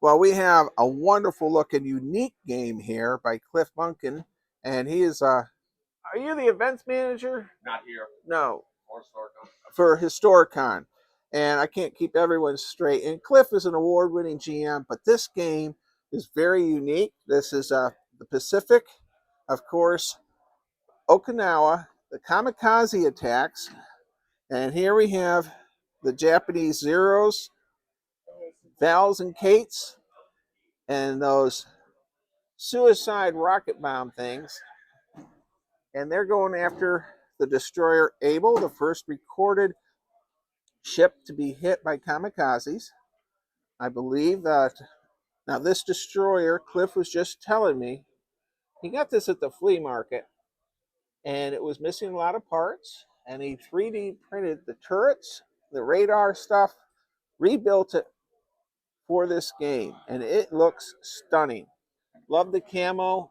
Well, we have a wonderful looking unique game here by Cliff Munkin, and he is are you the events manager? Not here. No, Or Storcon. for Historicon. And I can't keep everyone straight. And Cliff is an award-winning GM, but this game is very unique. This is the Pacific, of course, Okinawa, the kamikaze attacks, and here we have the Japanese Zeros, Vals and Kates, and those suicide rocket bomb things. And they're going after the destroyer Able, the first recorded ship to be hit by kamikazes. I believe that now this destroyer, Cliff was just telling me, he got this at the flea market and it was missing a lot of parts. And he 3D printed the turrets, the radar stuff, rebuilt it for this game, and it looks stunning. Love the camo.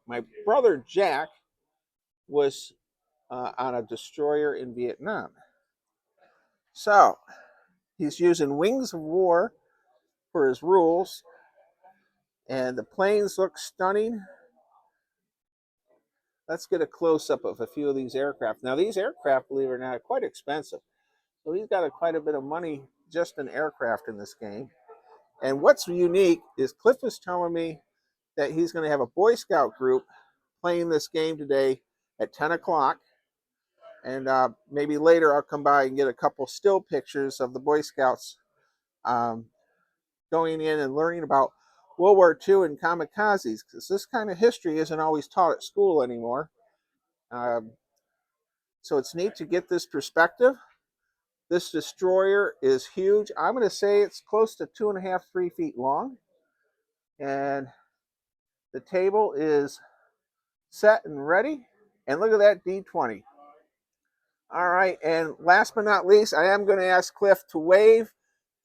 My brother Jack was on a destroyer in Vietnam. So he's using Wings of War for his rules, and the planes look stunning. Let's get a close-up of a few of these aircraft. Now, these aircraft, believe it or not, are quite expensive. So he's got quite a bit of money just in aircraft in this game. And what's unique is Cliff was telling me that he's going to have a Boy Scout group playing this game today at 10 o'clock. And maybe later I'll come by and get a couple still pictures of the Boy Scouts going in and learning about World War II and kamikazes, because this kind of history isn't always taught at school anymore. So it's neat to get this perspective. This destroyer is huge. I'm going to say it's close to 2.5, 3 feet long. And the table is set and ready. And look at that D20. All right, and last but not least, I am going to ask Cliff to wave,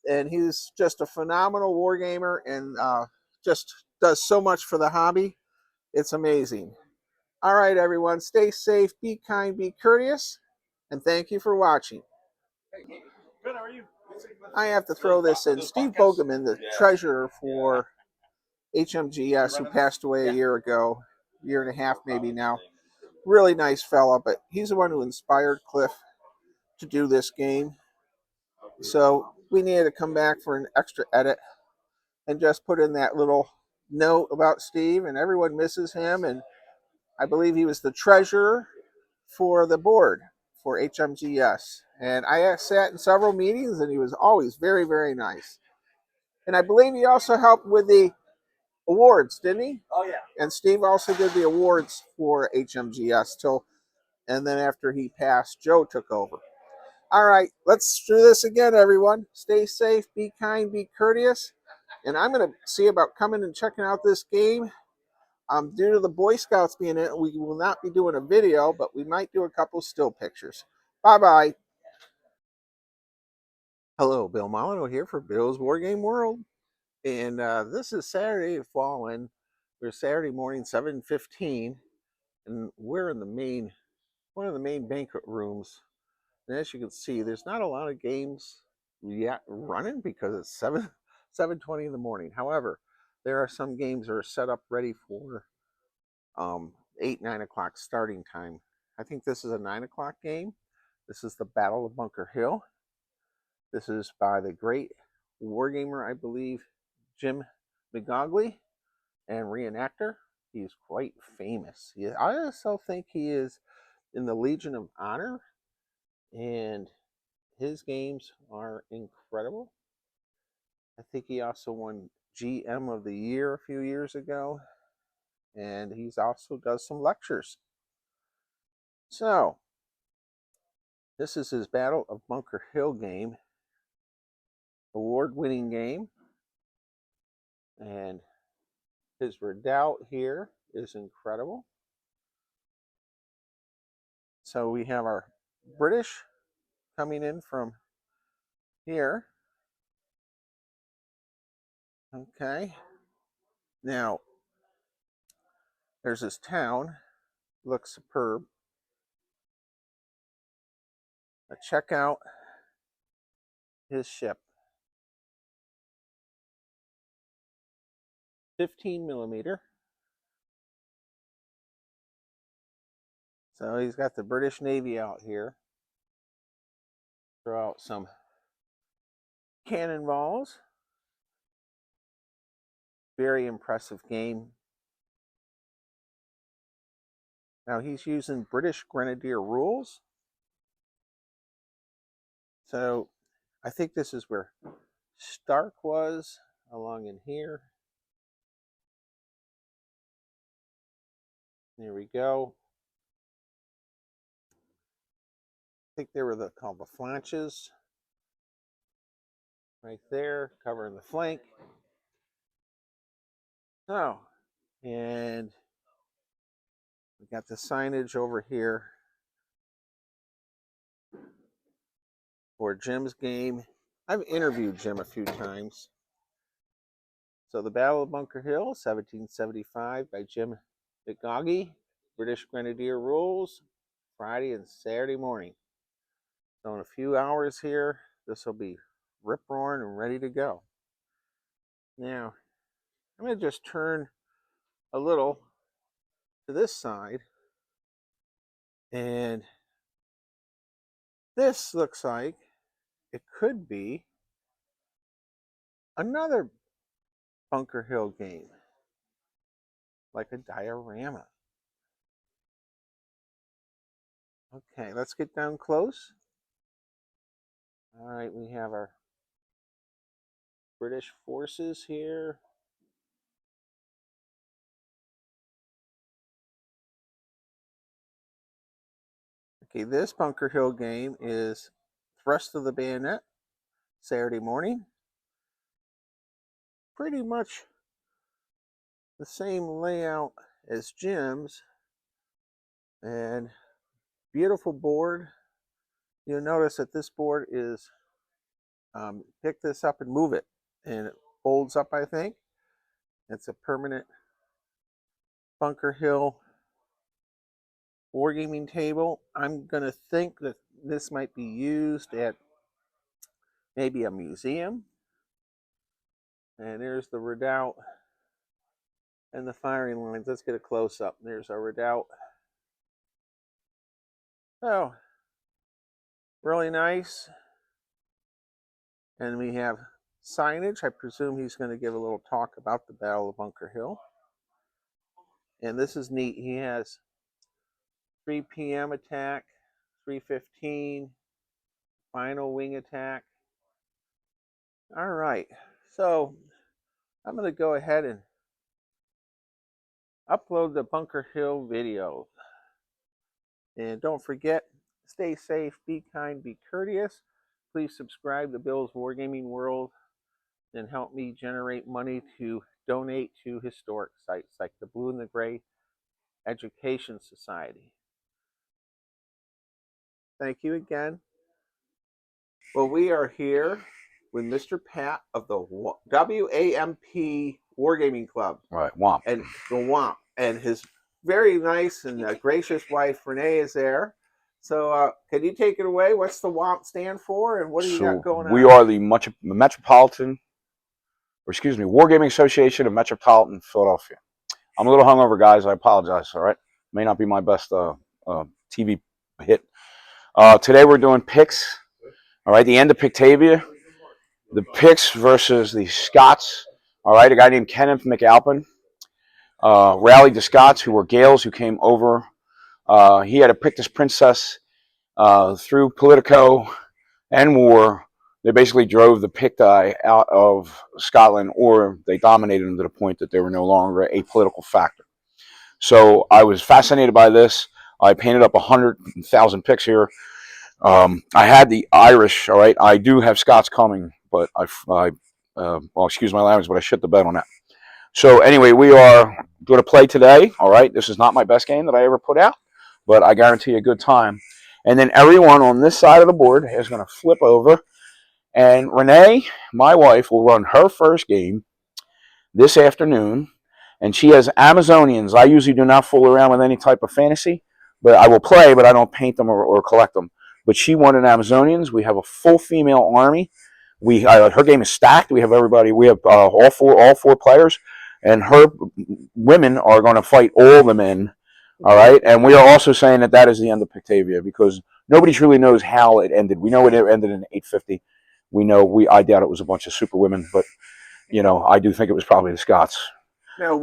and he's just a phenomenal wargamer and just does so much for the hobby. It's amazing. All right, everyone, stay safe, be kind, be courteous, and thank you for watching. Good, how are you? I have to throw this in. Steve Bogeman, the treasurer for HMGS, who passed away a year ago, year and a half maybe now. Really nice fella, but he's the one who inspired Cliff to do this game. So we needed to come back for an extra edit and just put in that little note about Steve, and everyone misses him. And I believe he was the treasurer for the board for HMGS. And I sat in several meetings, and he was always very, very nice. And I believe he also helped with the awards, didn't he? Oh, yeah. And Steve also did the awards for HMGS and then after he passed, Joe took over. All right, let's do this again, everyone. Stay safe, be kind, be courteous. And I'm going to see about coming and checking out this game. Due to the Boy Scouts being in it, we will not be doing a video, but we might do a couple still pictures. Bye-bye. Hello, Bill Molyneux here for Bill's Wargame World. And this is Saturday Fallen. We're Saturday morning, 7:15. And we're in one of the main banquet rooms. And as you can see, there's not a lot of games yet running because it's 7:20 in the morning. However, there are some games that are set up ready for 8, 9 o'clock starting time. I think this is a 9 o'clock game. This is the Battle of Bunker Hill. This is by the great wargamer, I believe, Jim McGogley, and reenactor. He's quite famous. I also think he is in the Legion of Honor, and his games are incredible. I think he also won GM of the Year a few years ago, and he's also does some lectures. So, this is his Battle of Bunker Hill game, award-winning game, and his redoubt here is incredible. So we have our British coming in from here. Okay. Now, there's this town. Looks superb. Check out his ship. 15 millimeter. So he's got the British Navy out here. Throw out some cannonballs. Very impressive game. Now he's using British Grenadier rules. So I think this is where Stark was, along in here. There we go. I think they were called the flanches. Right there, covering the flank. Oh, and we got the signage over here for Jim's game. I've interviewed Jim a few times. So the Battle of Bunker Hill, 1775 by Jim McGaughey. British Grenadier rules, Friday and Saturday morning. So in a few hours here, this will be rip-roaring and ready to go. Now, I'm going to just turn a little to this side. And this looks like it could be another Bunker Hill game, like a diorama. Okay, let's get down close. All right, we have our British forces here. Okay, this Bunker Hill game is Thrust of the Bayonet, Saturday morning. Pretty much the same layout as Jim's, and beautiful board. You'll notice that this board is pick this up and move it, and it folds up, I think. It's a permanent Bunker Hill wargaming table. I'm going to think that this might be used at maybe a museum. And there's the redoubt and the firing lines. Let's get a close-up. There's our redoubt. Oh, really nice. And we have signage. I presume he's going to give a little talk about the Battle of Bunker Hill. And this is neat. He has 3 p.m. attack, 3:15, final wing attack. All right, so I'm going to go ahead and upload the Bunker Hill video. And don't forget, stay safe, be kind, be courteous. Please subscribe to Bill's Wargaming World and help me generate money to donate to historic sites like the Blue and the Gray Education Society. Thank you again. Well, we are here with Mr. Pat of the WAMP Wargaming Club. Right, WAMP. And the WAMP. And his very nice and gracious wife, Renee, is there. So can you take it away? What's the WAMP stand for, and what do you got going on? We are the Metropolitan, or excuse me, Wargaming Association of Metropolitan Philadelphia. I'm a little hungover, guys. I apologize, all right? May not be my best TV hit. Today we're doing picks, all right? The end of Pictavia. The picks versus the Scots, all right? A guy named Kenneth McAlpin rallied the Scots, who were Gaels, who came over. He had to pick this princess through Politico and war. They basically drove the Picti out of Scotland, or they dominated them to the point that they were no longer a political factor. So I was fascinated by this. I painted up 100,000 picks here. I had the Irish, all right? I do have Scots coming, but well, excuse my language, but I shit the bed on that. So anyway, we are going to play today, all right? This is not my best game that I ever put out, but I guarantee a good time. And then everyone on this side of the board is going to flip over. And Renee, my wife, will run her first game this afternoon. And she has Amazonians. I usually do not fool around with any type of fantasy, but I will play, but I don't paint them or collect them. But she wanted Amazonians. We have a full female army. Her game is stacked. We have everybody. We have all four players. and her women are going to fight all the men. All right, and we are also saying that that is the end of Pictavia because nobody truly knows how it ended. We know it ended in 850. We know I doubt it was a bunch of super women, but you know I do think it was probably the Scots. Now,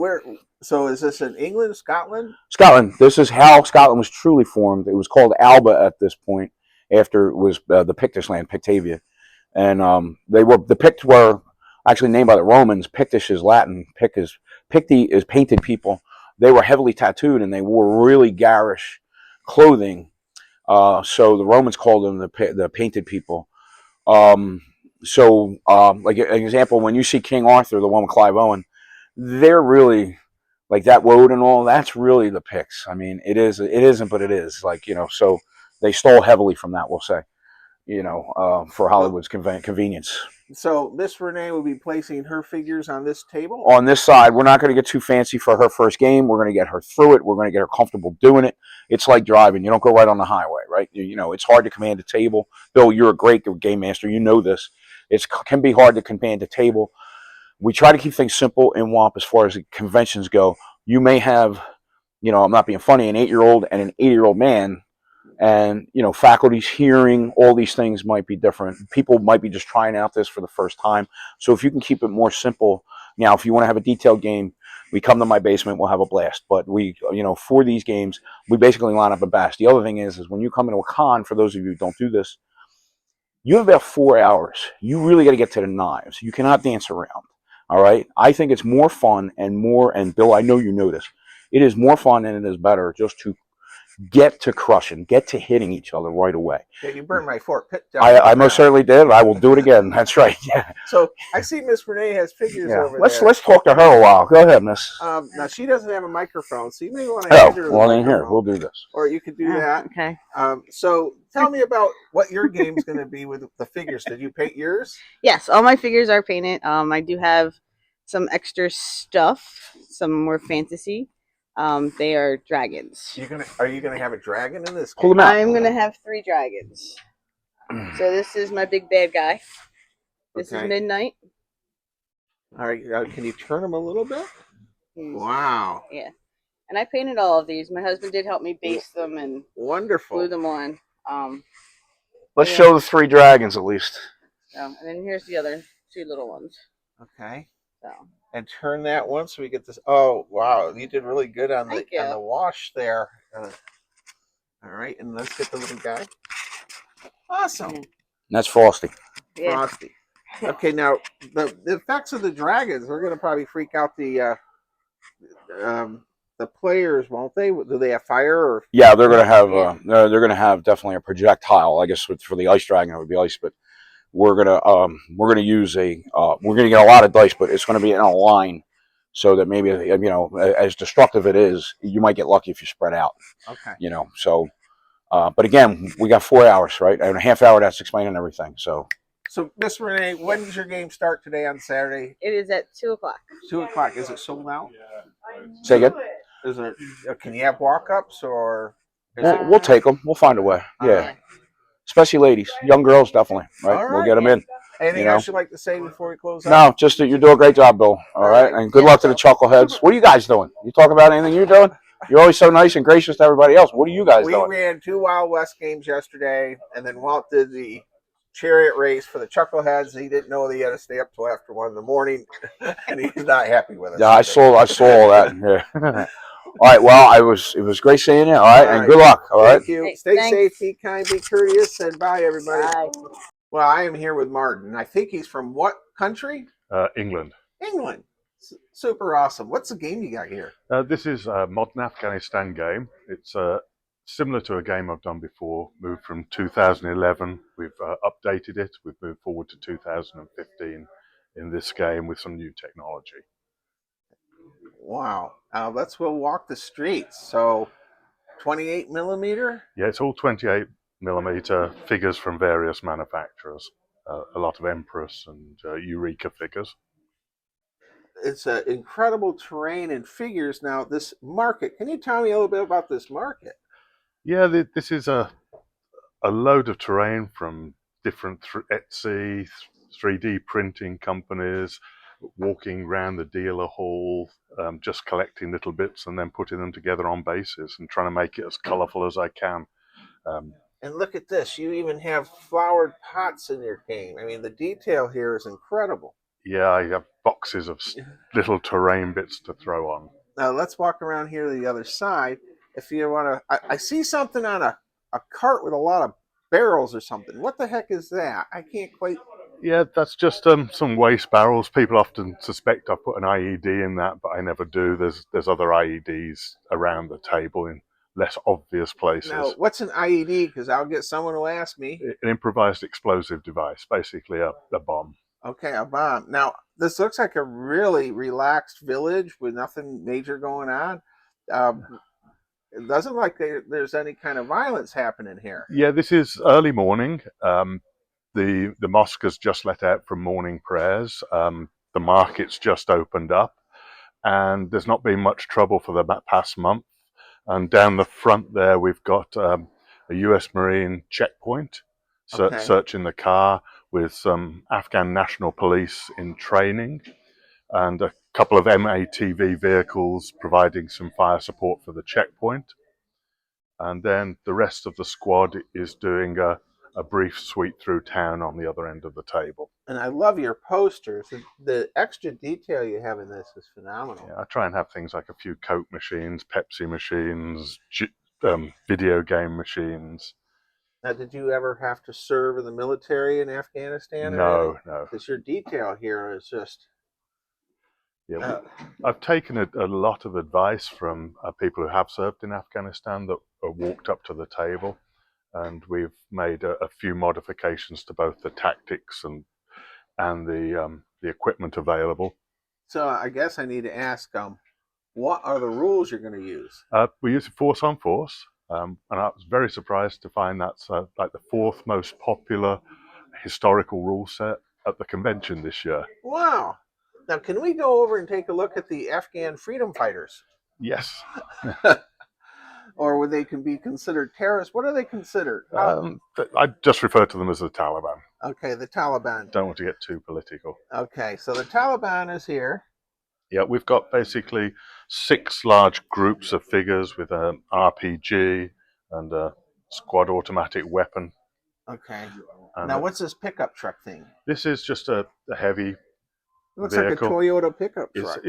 so is this in England, Scotland? Scotland. This is how Scotland was truly formed. It was called Alba at this point after it was the Pictish land, Pictavia, and the Picts were actually named by the Romans. Pictish is Latin. Picti is painted people. They were heavily tattooed and they wore really garish clothing. So the Romans called them the painted people. Like an example, when you see King Arthur, the one with Clive Owen, they're really like that woad and all. That's really the Picts. I mean, it is. It isn't, but it is. Like so they stole heavily from that. We'll say, for Hollywood's convenience. So Miss Renee will be placing her figures on this table? On this side, we're not going to get too fancy for her first game. We're going to get her through it. We're going to get her comfortable doing it. It's like driving. You don't go right on the highway, right? It's hard to command a table. Bill, you're a great game master. You know this. It can be hard to command a table. We try to keep things simple in WAMP as far as conventions go. You may have, I'm not being funny, an 8-year-old and an 80-year-old man, and faculty's hearing, all these things might be different. People might be just trying out this for the first time. So if you can keep it more simple. Now, if you want to have a detailed game, we come to my basement, we'll have a blast. But we, for these games, we basically line up a batch. The other thing is when you come into a con, for those of you who don't do this, you have about 4 hours. You really got to get to the knives. You cannot dance around. All right. I think it's more fun and Bill, I know you know this. It is more fun and it is better just to get to crushing, get to hitting each other right away. Yeah, you burned my Fort Pitt down. I most certainly did. I will do it again. That's right. Yeah. So I see Miss Renee has figures over Let's there. Let's talk to her a while. Go ahead, Miss. Now she doesn't have a microphone, so you may want to hand her the microphone. Here we'll do this. Or you could do that. Okay. So tell me about what your game's going to be with the figures. Did you paint yours? Yes, all my figures are painted. I do have some extra stuff, some more fantasy. They are dragons. Are you gonna have a dragon in this game? Pull them out. I'm gonna have 3 dragons. So this is my big bad guy. This is Midnight. All right, can you turn him a little bit? Wow. Yeah, and I painted all of these. My husband did help me base them and wonderful glue them on. Let's show the 3 dragons at least. So, and then here's the other 2 little ones. Okay. So. And turn that one so we get this. Oh wow, you did really good on the wash there. All right, and let's get the little guy. Awesome. And that's Frosty. Yeah. Frosty. Okay, now the effects of the dragons. We're gonna probably freak out the players, won't they? Do they have fire? Or yeah, they're gonna have definitely a projectile. I guess for the ice dragon it would be ice, but we're gonna use we're gonna get a lot of dice, but it's gonna be in a line, so that maybe as destructive it is, you might get lucky if you spread out. Okay. So, but again, we got 4 hours, right? And a half hour that's explaining everything. So Miss Renee, when does your game start today on Saturday? It is at 2 o'clock. 2 o'clock. Is it sold out? Say again. Is there? Can you have walk-ups or? We'll take them. We'll find a way. Yeah. Especially ladies, young girls, definitely. Right? We'll get them in. Anything else you'd like to say before we close out? No, just that you're doing a great job, Bill. All right, and good luck to the Chuckleheads. What are you guys doing? You talk about anything you're doing? You're always so nice and gracious to everybody else. What are you guys doing? We ran 2 Wild West games yesterday, and then Walt did the chariot race for the Chuckleheads. He didn't know that he had to stay up till after 1 in the morning, and he's not happy with us. Yeah, I saw all that. Yeah. All right. Well, it was great seeing you. All right, and good luck. All right. Thank you. Hey, Stay thanks. safe, be kind, be courteous, and bye, everybody. Bye. Well, I am here with Martin. I think he's from what country? England. England. Super awesome. What's the game you got here? This is a modern Afghanistan game. It's similar to a game I've done before. Moved from 2011. We've updated it. We've moved forward to 2015 in this game with some new technology. Wow. Let's go walk the streets. So 28 millimeter? Yeah, it's all 28 millimeter figures from various manufacturers. A lot of Empress and Eureka figures. It's an incredible terrain and figures. Now, this market, can you tell me a little bit about this market? Yeah, this is a load of terrain from different Etsy, 3D printing companies, walking around the dealer hall, just collecting little bits and then putting them together on bases and trying to make it as colourful as I can. And look at this. You even have flowered pots in your game. I mean, the detail here is incredible. Yeah, I have boxes of little terrain bits to throw on. Now, let's walk around here to the other side. If you want to, I see something on a cart with a lot of barrels or something. What the heck is that? I can't quite. Yeah, that's just some waste barrels. People often suspect I put an IED in that, but I never do. There's other IEDs around the table in less obvious places. Now, what's an IED? Because I'll get someone who ask me. An improvised explosive device, basically a bomb. Okay, a bomb. Now, this looks like a really relaxed village with nothing major going on. It doesn't look like there's any kind of violence happening here. Yeah, this is early morning. The mosque has just let out from morning prayers. The market's just opened up, and there's not been much trouble for the past month. And down the front there, we've got a US Marine checkpoint, searching the car with some Afghan National Police in training, and a couple of MATV vehicles providing some fire support for the checkpoint. And then the rest of the squad is doing a brief sweep through town on the other end of the table. And I love your posters. The extra detail you have in this is phenomenal. Yeah, I try and have things like a few Coke machines, Pepsi machines, video game machines. Now, did you ever have to serve in the military in Afghanistan? No. Because your detail here is just... Yeah, I've taken a lot of advice from people who have served in Afghanistan that walked up to the table, and we've made a few modifications to both the tactics and the equipment available. So I guess I need to ask, what are the rules you're going to use? We use force on force, and I was very surprised to find that's like the fourth most popular historical rule set at the convention this year. Wow. Now, can we go over and take a look at the Afghan freedom fighters? Yes. Or would they be considered terrorists? What are they considered? I just refer to them as the Taliban. Okay, the Taliban. Don't want to get too political. Okay, so the Taliban is here. Yeah, we've got basically 6 large groups of figures with an RPG and a squad automatic weapon. Okay. And now, what's this pickup truck thing? This is just a heavy It looks vehicle. like a Toyota pickup truck.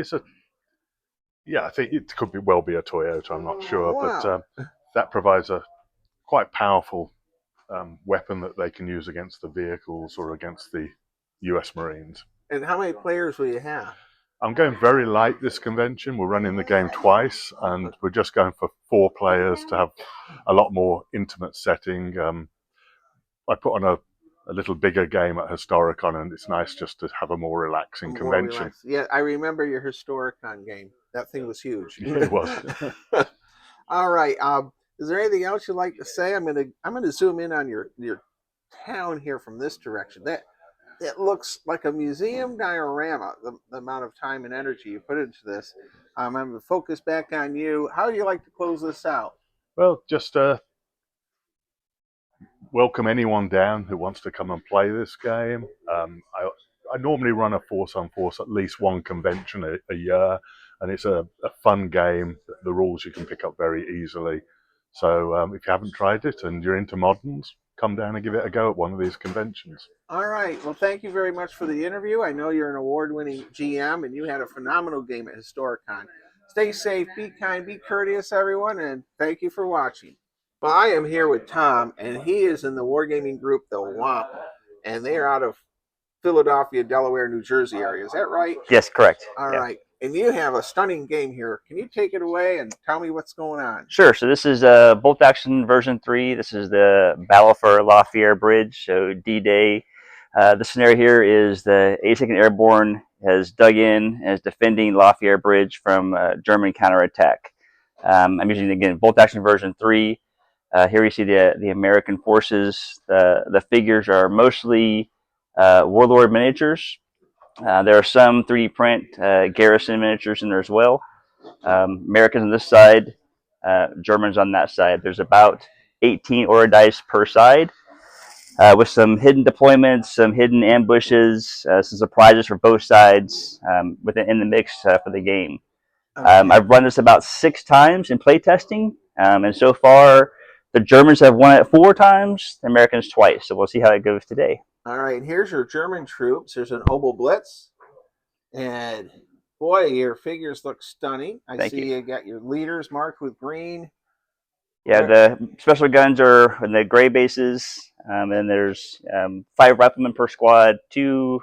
Yeah, I think it could well be a Toyota, I'm not sure. Wow. But that provides a quite powerful weapon that they can use against the vehicles or against the US Marines. And how many players will you have? I'm going very light this convention. We're running the game twice, and we're just going for 4 players to have a lot more intimate setting. I put on a little bigger game at Historicon, and it's nice just to have a more relaxing convention. Yeah, I remember your Historicon game. That thing was huge. Yeah, it was. All right. Is there anything else you'd like to say? I'm gonna zoom in on your town here from this direction. It looks like a museum diorama. The amount of time and energy you put into this. I'm gonna focus back on you. How do you like to close this out? Well, just welcome anyone down who wants to come and play this game. I normally run a force on force at least one convention a year, and it's a fun game. The rules you can pick up very easily. So if you haven't tried it and you're into moderns, come down and give it a go at one of these conventions. All right. Well, thank you very much for the interview. I know you're an award-winning GM, and you had a phenomenal game at Historicon. Stay safe, be kind, be courteous, everyone, and thank you for watching. Well, I am here with Tom, and he is in the wargaming group, the WAMP, and they are out of Philadelphia, Delaware, New Jersey area. Is that right? Yes, correct. All right. And you have a stunning game here. Can you take it away and tell me what's going on? Sure. So this is Bolt Action version 3. This is the battle for La Fiere Bridge, so D-Day. The scenario here is the 82nd Airborne has dug in and is defending La Fiere Bridge from German counterattack. I'm using, again, Bolt Action version 3. Here you see the American forces. The figures are mostly Warlord miniatures. There are some 3D print garrison miniatures in there as well. Americans on this side, Germans on that side. There's about 18 aura dice per side. with some hidden deployments, some hidden ambushes, some surprises for both sides in the mix for the game. Okay. I've run this about 6 times in playtesting, and so far the Germans have won it 4 times, the Americans twice. So we'll see how it goes today. All right, and here's your German troops. There's an Obel Blitz, and boy, your figures look stunning. I Thank see you. you got your leaders marked with green. Yeah, the special guns are in the gray bases, and there's 5 riflemen per squad, 2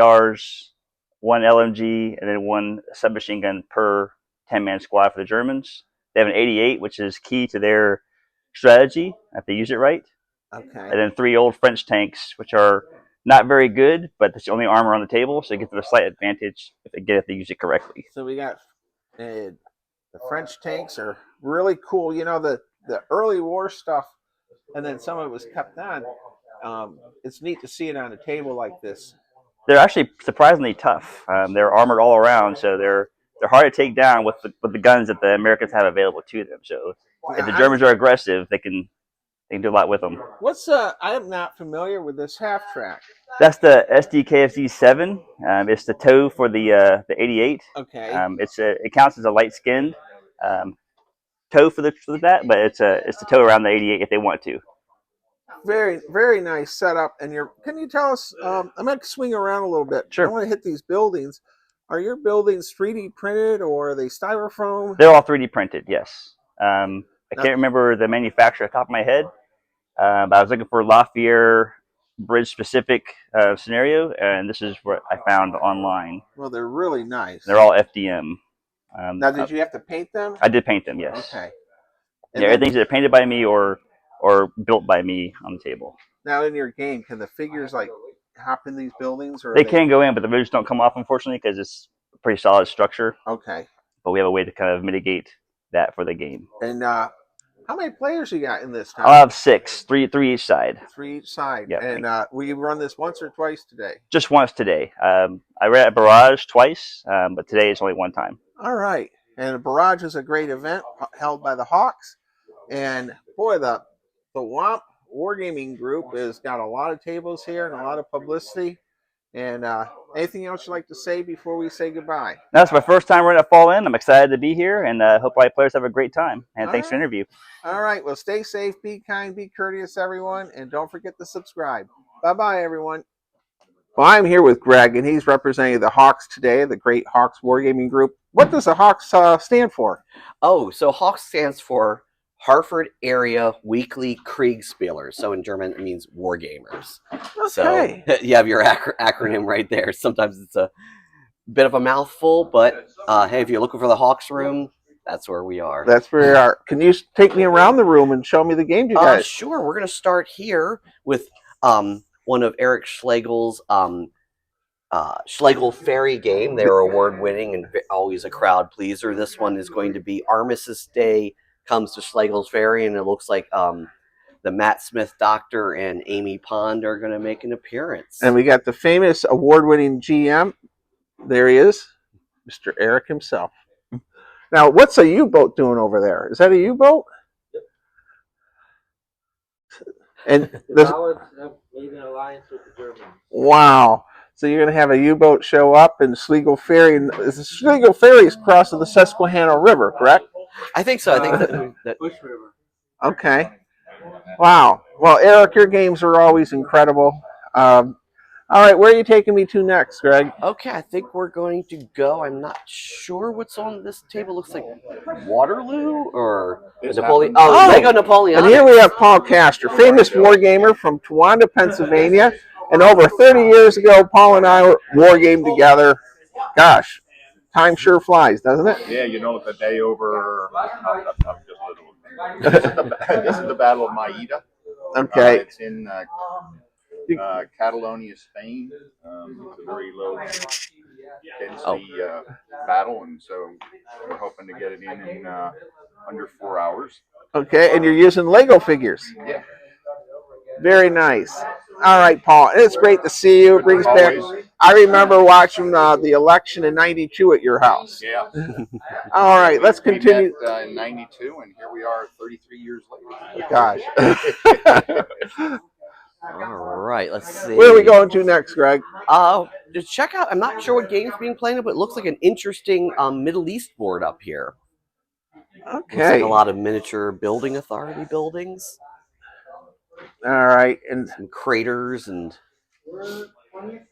ARs, 1 LMG, and then 1 submachine gun per 10-man squad for the Germans. They have an 88, which is key to their strategy if they use it right. Okay. And then 3 old French tanks, which are not very good, but it's the only armor on the table, so it gives them a slight advantage if they use it correctly. So we got the French tanks are really cool. You know, the early war stuff, and then some of it was kept on. It's neat to see it on a table like this. They're actually surprisingly tough. They're armored all around, so they're hard to take down with the guns that the Americans have available to them. So if the Germans are aggressive, they can do a lot with them. What's I am not familiar with this half track. That's the SDKFZ 7. It's the tow for the 88. Okay. It counts as a light skinned tow for that, but it's the tow around the 88 if they want to. Very, very nice setup. And can you tell us? I'm going to swing around a little bit. Sure. I want to hit these buildings. Are your buildings 3D printed or are they styrofoam? They're all 3D printed. Yes. I can't remember the manufacturer off the top of my head. But I was looking for Fiere bridge specific scenario, and this is what I found online. Well, they're really nice. They're all FDM. Now, did you have to paint them? I did paint them, yes. Okay. Yeah, everything's either painted by me or built by me on the table. Now, in your game, can the figures like hop in these buildings, or they can go in, but the moves don't come off, unfortunately, because it's a pretty solid structure. Okay. But we have a way to kind of mitigate that for the game. And how many players you got in this time? I'll have 6, 3 each side. 3 each side. Yep. And will you run this once or twice today? Just once today. I ran at Barrage twice, but today it's only 1 time. All right. And Barrage is a great event held by the Hawks. And boy, the WAMP Wargaming group has got a lot of tables here and a lot of publicity. And anything else you'd like to say before we say goodbye? That's my first time running at Fall In. I'm excited to be here, and hope all players have a great time. And thanks for the interview. All right. Well, stay safe, be kind, be courteous, everyone. And don't forget to subscribe. Bye-bye, everyone. Well, I'm here with Greg, and he's representing the Hawks today, the Great Hawks Wargaming Group. What does the Hawks stand for? Oh, so Hawks stands for Hartford Area Weekly Kriegsspieler. So in German, it means wargamers. Okay. So you have your acronym right there. Sometimes it's a bit of a mouthful, but hey, if you're looking for the Hawks room, that's where we are. That's where we are. Can you take me around the room and show me the games you guys? Sure. We're going to start here with one of Eric Schlegel's Schlegel Fiere game. They're award-winning and always a crowd pleaser. This one is going to be Armistice Day comes to Schlegel's Fiere, and it looks like the Matt Smith Doctor and Amy Pond are going to make an appearance. And we got the famous award-winning GM. There he is, Mr. Eric himself. Now, what's a U-boat doing over there? Is that a U-boat? And the made an alliance with the Germans. Wow. So you're going to have a U-boat show up in Schlegel Fiere. And Schlegel Fiere is crossing the Susquehanna River, correct? I think so. I think that Bush River. Okay. Wow. Well, Eric, your games are always incredible. All right, where are you taking me to next, Greg? Okay, I think we're going to go. I'm not sure what's on this table. Looks like Waterloo or Napoleon. Oh, Lego Napoleon. And here we have Paul Castor, famous wargamer from Towanda, Pennsylvania. And over 30 years ago, Paul and I wargamed together. Gosh, time sure flies, doesn't it? Yeah, you know, the day over. I'm just little. This is the Battle of Maida. Okay. It's in Catalonia, Spain. It's a very low density battle, and so we're hoping to get it in under 4 hours. Okay, and you're using Lego figures. Yeah. Very nice. All right, Paul. It's great to see you. It brings back. I remember watching the election in '92 at your house. Yeah. All right, let's continue. We met, in '92, and here we are 33 years later. Gosh. All right, let's see. Where are we going to next, Greg? Just check out. I'm not sure what game's being played, but it looks like an interesting Middle East board up here. Okay. Looks like a lot of miniature building authority buildings. All right, and some craters and.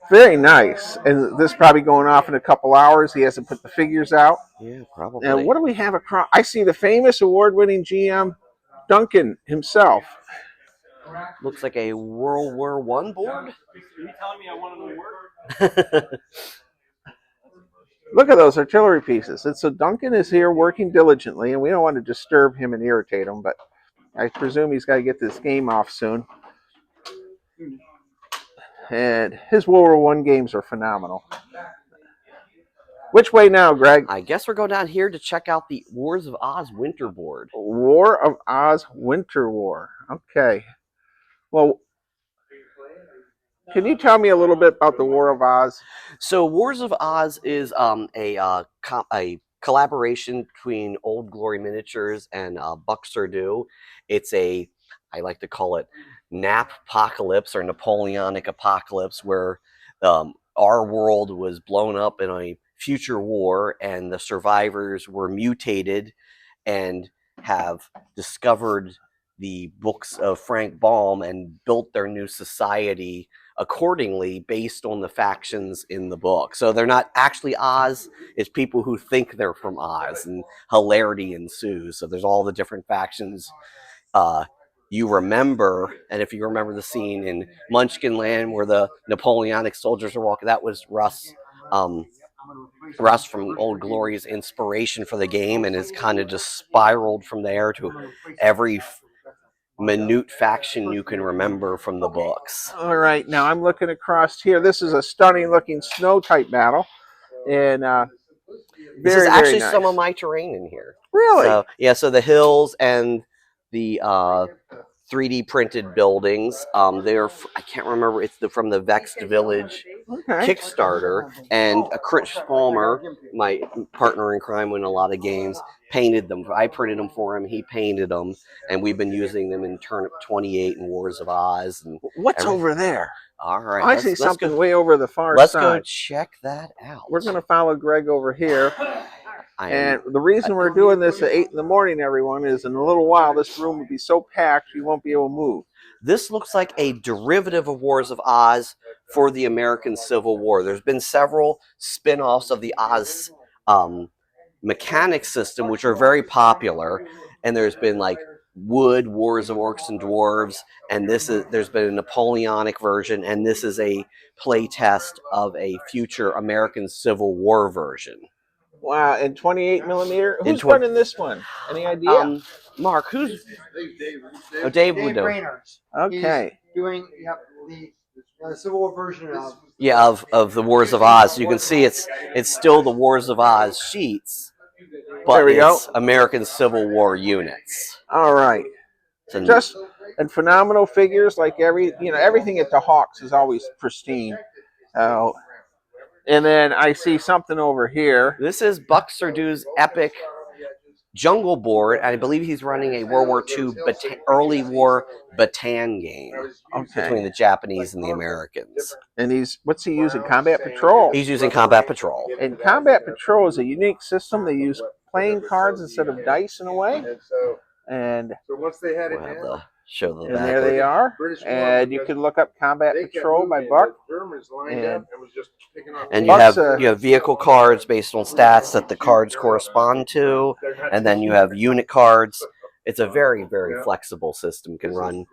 Very nice. And this is probably going off in a couple hours. He hasn't put the figures out. Yeah, probably. And what do we have across? I see the famous award-winning GM Duncan himself. Looks like a World War I board. Are you telling me I want to work? Look at those artillery pieces. And so Duncan is here working diligently, and we don't want to disturb him and irritate him, but I presume he's got to get this game off soon. And his World War I games are phenomenal. Which way now, Greg? I guess we're going down here to check out the Wars of Oz Winter Board. War of Oz Winter War. Okay. Well, can you tell me a little bit about the War of Oz? So Wars of Oz is a collaboration between Old Glory Miniatures and Buck Surdu. It's a, I like to call it Nap apocalypse or Napoleonic apocalypse, where our world was blown up in a future war and the survivors were mutated and have discovered the books of Frank Baum and built their new society accordingly based on the factions in the book. So they're not actually Oz, it's people who think they're from Oz, and hilarity ensues. So there's all the different factions you remember, and if you remember the scene in Munchkin Land where the Napoleonic soldiers are walking, that was Russ from Old Glory's inspiration for the game, and it's kind of just spiraled from there to every minute faction you can remember from the books. All right, now I'm looking across here. This is a stunning looking snow type battle, and this is actually nice. some of my terrain in here. Really? So, yeah, so the hills and the 3D printed buildings. They're, I can't remember, it's from the Vexed Village Kickstarter, and Chris Palmer, my partner in crime in a lot of games, painted them. I printed them for him, he painted them, and we've been using them in Turnip 28 and Wars of Oz. And what's over there? All right, I see something way over the far side. Let's go check that out. We're going to follow Greg over here. And the reason we're doing this at 8 in the morning, everyone, is in a little while this room will be so packed you won't be able to move. This looks like a derivative of Wars of Oz for the American Civil War. There's been several spin-offs of the Oz mechanic system, which are very popular. And there's been like Wood, Wars of Orcs and Dwarves, and there's been a Napoleonic version, and this is a play test of a future American Civil War version. Wow, and 28 millimeter. Who's running this one? Any idea? Mark, who's? Oh, Dave would know. Okay. He's doing the Civil War version of. Yeah, of the Wars of Oz. You can see it's still the Wars of Oz sheets, but it's American Civil War units. All right. Just and phenomenal figures, like everything at the Hawks is always pristine. And then I see something over here. This is Buck Surdu's epic jungle board. I believe he's running a World War II early war Bataan game between the Japanese and the Americans. And what's he using? Combat Patrol. He's using Combat Patrol. And Combat Patrol is a unique system. They use playing cards instead of dice in a way. And so once they had it show the and there they are. And you can look up Combat Patrol by Buck. And you have vehicle cards based on stats that the cards correspond to, and then you have unit cards. It's a very, very flexible system. Can run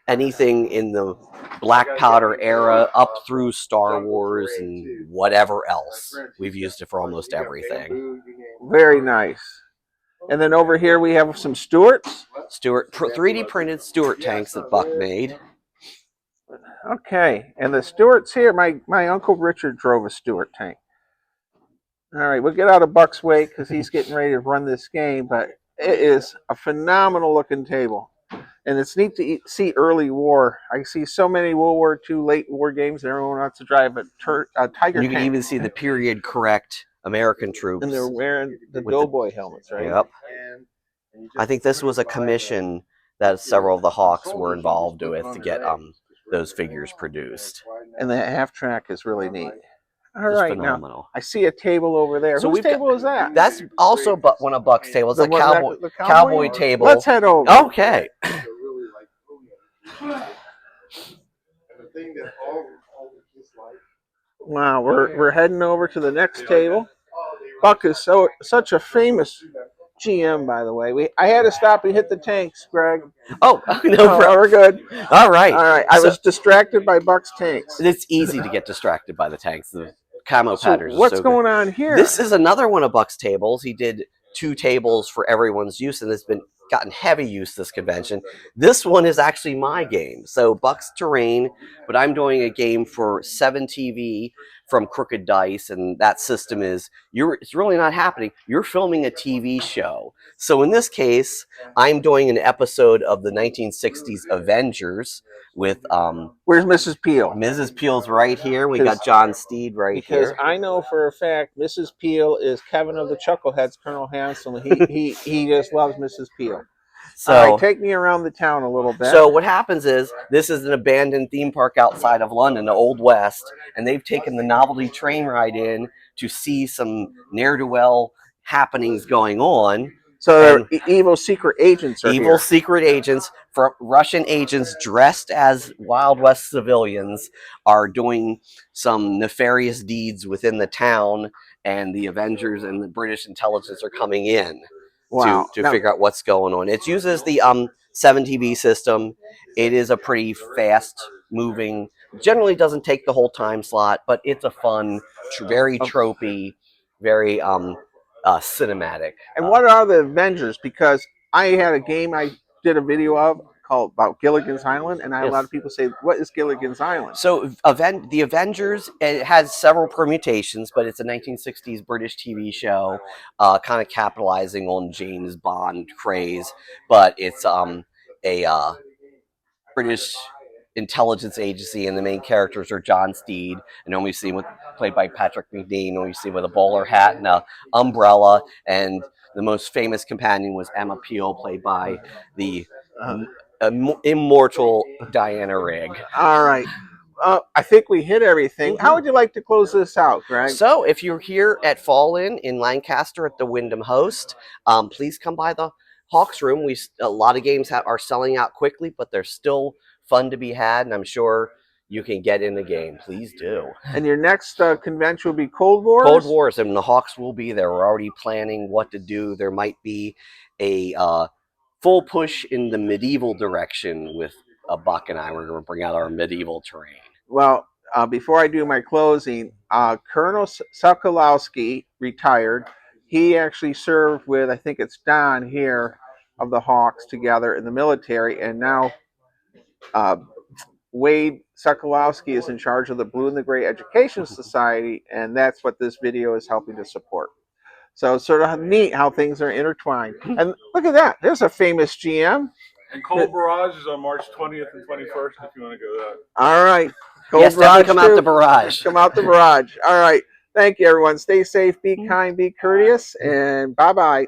anything in the Black Powder era up through Star Wars and whatever else. We've used it for almost everything. Very nice. And then over here we have some Stuarts. 3D printed Stuart tanks that Buck made. Okay, and the Stuarts here, my Uncle Richard drove a Stuart tank. All right, we'll get out of Buck's way because he's getting ready to run this game, but it is a phenomenal looking table. And it's neat to see early war. I see so many World War II late war games that everyone wants to drive a Tiger tank. You can even see the period correct American troops. And they're wearing the doughboy helmets, right? Yep. I think this was a commission that several of the Hawks were involved with to get those figures produced. And the half track is really neat. All Just right, phenomenal. now I see a table over there. So Whose table is that? That's also one of Buck's tables. The A one cowboy, the cowboy table. Let's head over. Okay. Wow, we're heading over to the next table. Buck is such a famous GM, by the way. I had to stop and hit the tanks, Greg. Oh, no problem. We're good. All right. All right. I was distracted by Buck's tanks. It's easy to get distracted by the tanks. The camo patterns. What's going on here? This is another one of Buck's tables. He did 2 tables for everyone's use, and it's gotten heavy use this convention. This one is actually my game. So Buck's Terrain, but I'm doing a game for 7TV from Crooked Dice, and that system is it's really not happening. You're filming a TV show. So in this case, I'm doing an episode of the 1960s Avengers with where's Mrs. Peel? Mrs. Peel's right here. We got John Steed here. Because I know for a fact Mrs. Peel is Kevin of the Chuckleheads, Colonel Hansel. He just loves Mrs. Peel. So all right, take me around the town a little bit. So what happens is this is an abandoned theme park outside of London, the Old West, and they've taken the novelty train ride in to see some ne'er-do-well happenings going on. So evil secret agents are evil secret agents, Russian agents dressed as Wild West civilians are doing some nefarious deeds within the town, and the Avengers and the British intelligence are coming in. Wow. To figure out what's going on. It uses the 7TV system. It is a pretty fast moving, generally doesn't take the whole time slot, but it's a fun, very tropey, very cinematic. And what are the Avengers? Because I had a game I did a video of called about Gilligan's Island, and I had a lot of people say, what is Gilligan's Island? So the Avengers, it has several permutations, but it's a 1960s British TV show, kind of capitalizing on James Bond craze, but it's a British intelligence agency, and the main characters are John Steed, and then we see played by Patrick McNean, and we see with a bowler hat and an umbrella, and the most famous companion was Emma Peel, played by the immortal Diana Rigg. All right. I think we hit everything. How would you like to close this out, Greg? So if you're here at Fall in Lancaster at the Wyndham Host, please come by the Hawks Room. A lot of games are selling out quickly, but they're still fun to be had, and I'm sure you can get in the game. Please do. And your next convention will be Cold Wars? Cold Wars, and the Hawks will be there. We're already planning what to do. There might be a full push in the medieval direction with Buck and I. We're going to bring out our medieval terrain. Well, before I do my closing, Colonel Sokolowski retired. He actually served with, I think it's Don here, of the Hawks together in the military, and now Wade Sokolowski is in charge of the Blue and the Gray Education Society, and that's what this video is helping to support. So it's sort of neat how things are intertwined. And look at that. There's a famous GM. And Cold Barrage is on March 20th and 21st if you want to go to that. All right. Yes, definitely come out the barrage. Come out the barrage. All right. Thank you, everyone. Stay safe, be kind, be courteous, and bye-bye.